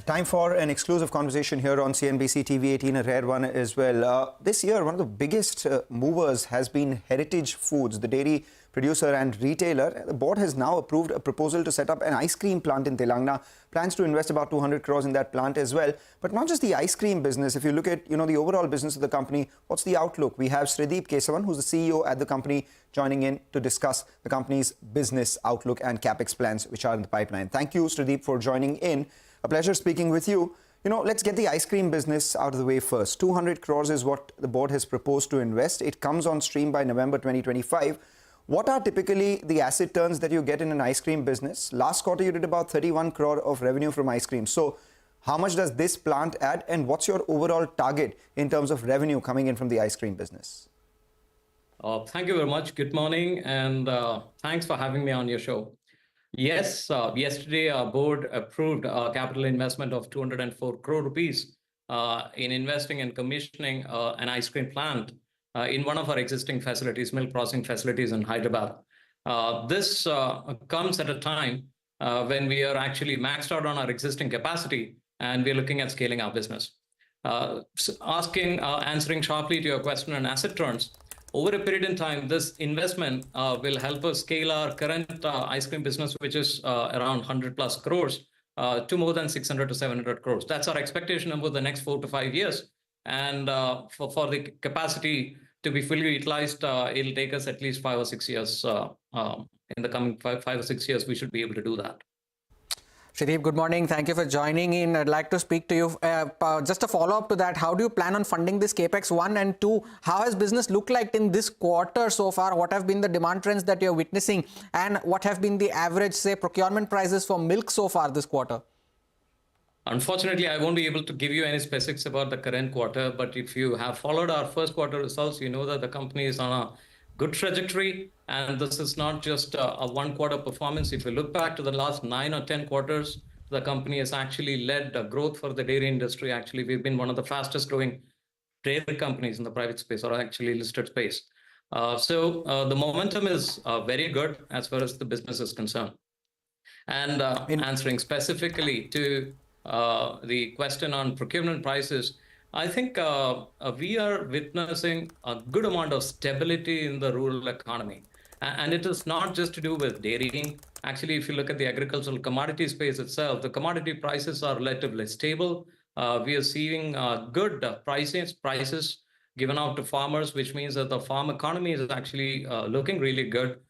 Time for an exclusive conversation here on CNBC-TV18, a rare one as well. This year, one of the biggest movers has been Heritage Foods, the dairy producer and retailer. The board has now approved a proposal to set up an ice cream plant in Telangana. Plans to invest about 200 crores in that plant as well. But not just the ice cream business. If you look at, the overall business of the company, what's the outlook? We have Srideep Kesavan, who's the CEO at the company, joining in to discuss the company's business outlook and capex plans, which are in the pipeline. Thank you, Srideep, for joining in. A pleasure speaking with you. Let's get the ice cream business out of the way first. 200 crores is what the board has proposed to invest. It comes on stream by November 2025. What are typically the asset turns that you get in an ice cream business? Last quarter, you did about 31 crore of revenue from ice cream. So how much does this plant add, and what's your overall target in terms of revenue coming in from the ice cream business? Thank you very much. Good morning, and thanks for having me on your show. Yes, yesterday our board approved a capital investment of 204 crore rupees in investing and commissioning an ice cream plant in one of our existing facilities, milk processing facilities in Hyderabad. This comes at a time when we are actually maxed out on our existing capacity and we're looking at scaling our business. Answering sharply to your question on asset turns, over a period in time, this investment will help us scale our current ice cream business, which is around 100 plus crores, to more than 600 to 700 crores. That's our expectation over the next 4 to 5 years. And for the capacity to be fully utilized, it'll take us at least 5 or 6 years. In the coming 5 or 6 years, we should be able to do that. Srideep, good morning. Thank you for joining in. I'd like to speak to you. Just a follow-up to that, how do you plan on funding this CAPEX 1 and 2? How has business looked like in this quarter so far? What have been the demand trends that you're witnessing? And what have been the average, say, procurement prices for milk so far this quarter? Unfortunately, I won't be able to give you any specifics about the current quarter. But if you have followed our first quarter results, you know that the company is on a good trajectory, and this is not just a one-quarter performance. If you look back to the last 9 or 10 quarters, the company has actually led growth for the dairy industry. Actually, we've been one of the fastest growing dairy companies in the private space, or actually listed space. So the momentum is very good as far as the business is concerned. And answering specifically to the question on procurement prices, I think we are witnessing a good amount of stability in the rural economy. And it is not just to do with dairying. Actually, if you look at the agricultural commodity space itself, the commodity prices are relatively stable. We are seeing good prices given out to farmers, which means that the farm economy is actually looking really good.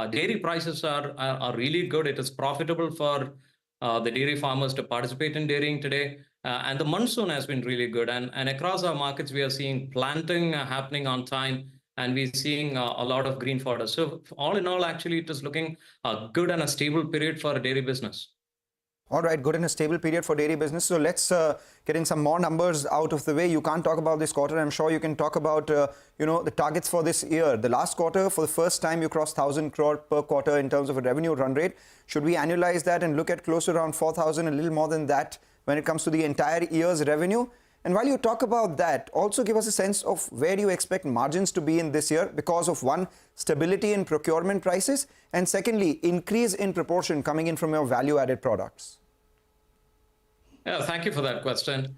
Dairy prices are really good. It is profitable for the dairy farmers to participate in dairying today. And the monsoon has been really good. And across our markets, we are seeing planting happening on time, and we're seeing a lot of green fodder. So all in all, actually, it is looking a good and a stable period for a dairy business. All right, good and a stable period for dairy business. So let's get in some more numbers out of the way. You can't talk about this quarter. I'm sure you can talk about, the targets for this year. The last quarter, for the first time, you crossed 1,000 crore per quarter in terms of a revenue run rate. Should we annualize that and look at close to around 4,000, a little more than that, when it comes to the entire year's revenue? And while you talk about that, also give us a sense of where you expect margins to be in this year because of, one, stability in procurement prices, and secondly, increase in proportion coming in from your value-added products. Yeah, thank you for that question.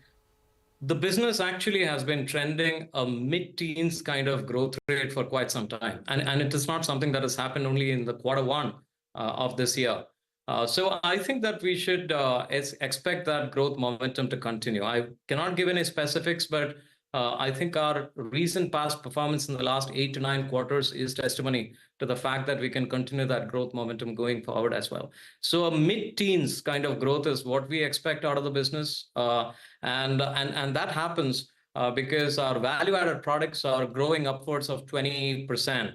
The business actually has been trending a mid-teens kind of growth rate for quite some time. And it is not something that has happened only in the quarter 1 of this year. So I think that we should expect that growth momentum to continue. I cannot give any specifics, but I think our recent past performance in the last 8 to 9 quarters is testimony to the fact that we can continue that growth momentum going forward as well. So a mid-teens kind of growth is what we expect out of the business. And that happens because our value-added products are growing upwards of 20%.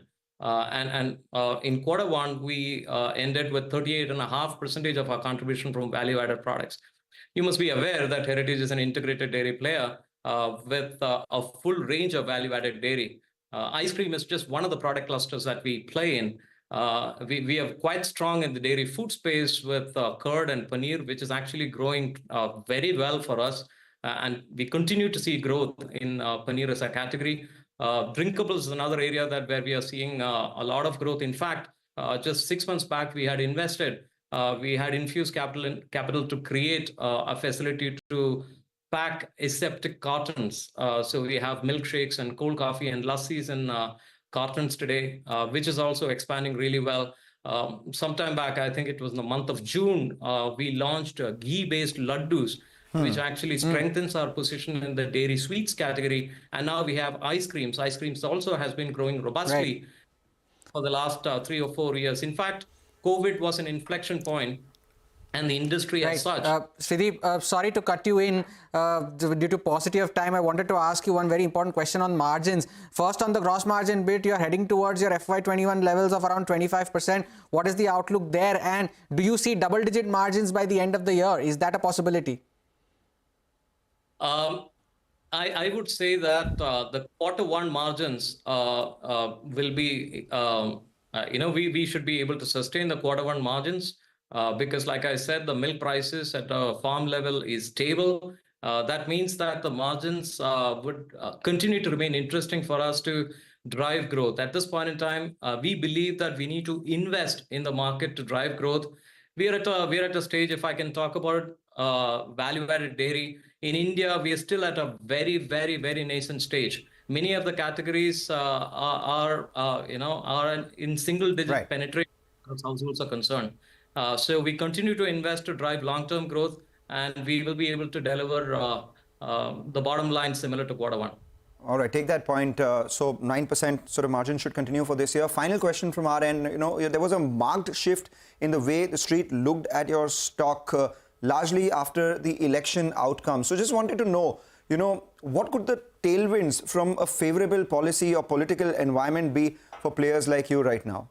In quarter 1, we ended with 38.5% of our contribution from value-added products. You must be aware that Heritage is an integrated dairy player with a full range of value-added dairy. Ice cream is just one of the product clusters that we play in. We are quite strong in the dairy food space with curd and paneer, which is actually growing very well for us. And we continue to see growth in paneer as a category. Drinkables is another area where we are seeing a lot of growth. In fact, just 6 months back, we had invested we had infused capital to create a facility to pack aseptic cartons. So we have milkshakes and cold coffee and lassis in cartons today, which is also expanding really well. Sometime back, I think it was in the month of June, we launched ghee-based laddus, which actually strengthens our position in the dairy sweets category. And now we have ice creams. Ice creams also has been growing robustly for the last 3 or 4 years. In fact, COVID was an inflection point, and the industry as such. Srideep, sorry to cut you in due to paucity of time. I wanted to ask you one very important question on margins. First, on the gross margin bit, you're heading towards your FY21 levels of around 25%. What is the outlook there? And do you see double-digit margins by the end of the year? Is that a possibility? I would say that the Q1 margins will be, we should be able to sustain the Q1 margins because, like I said, the milk prices at a farm level is stable. That means that the margins would continue to remain interesting for us to drive growth. At this point in time, we believe that we need to invest in the market to drive growth. We're at a stage, if I can talk about value-added dairy. In India, we are still at a very, very, very nascent stage. Many of the categories are in single-digit penetration as households are concerned. So we continue to invest to drive long-term growth, and we will be able to deliver the bottom line similar to Q1. All right, take that point. So 9% sort of margin should continue for this year. Final question from our end. There was a marked shift in the way the street looked at your stock, largely after the election outcome. So just wanted to know, what could the tailwinds from a favorable policy or political environment be for players like you right now?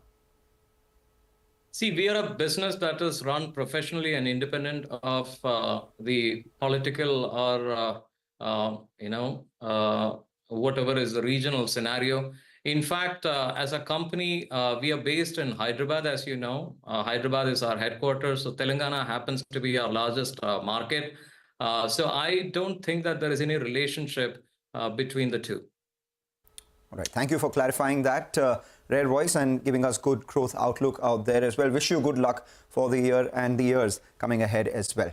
See, we are a business that is run professionally and independent of the political or, whatever is the regional scenario. In fact, as a company, we are based in Hyderabad, as you know. Hyderabad is our headquarters, so Telangana happens to be our largest market. So I don't think that there is any relationship between the two. All right, thank you for clarifying that, Rare Voice, and giving us good growth outlook out there as well. Wish you good luck for the year and the years coming ahead as well.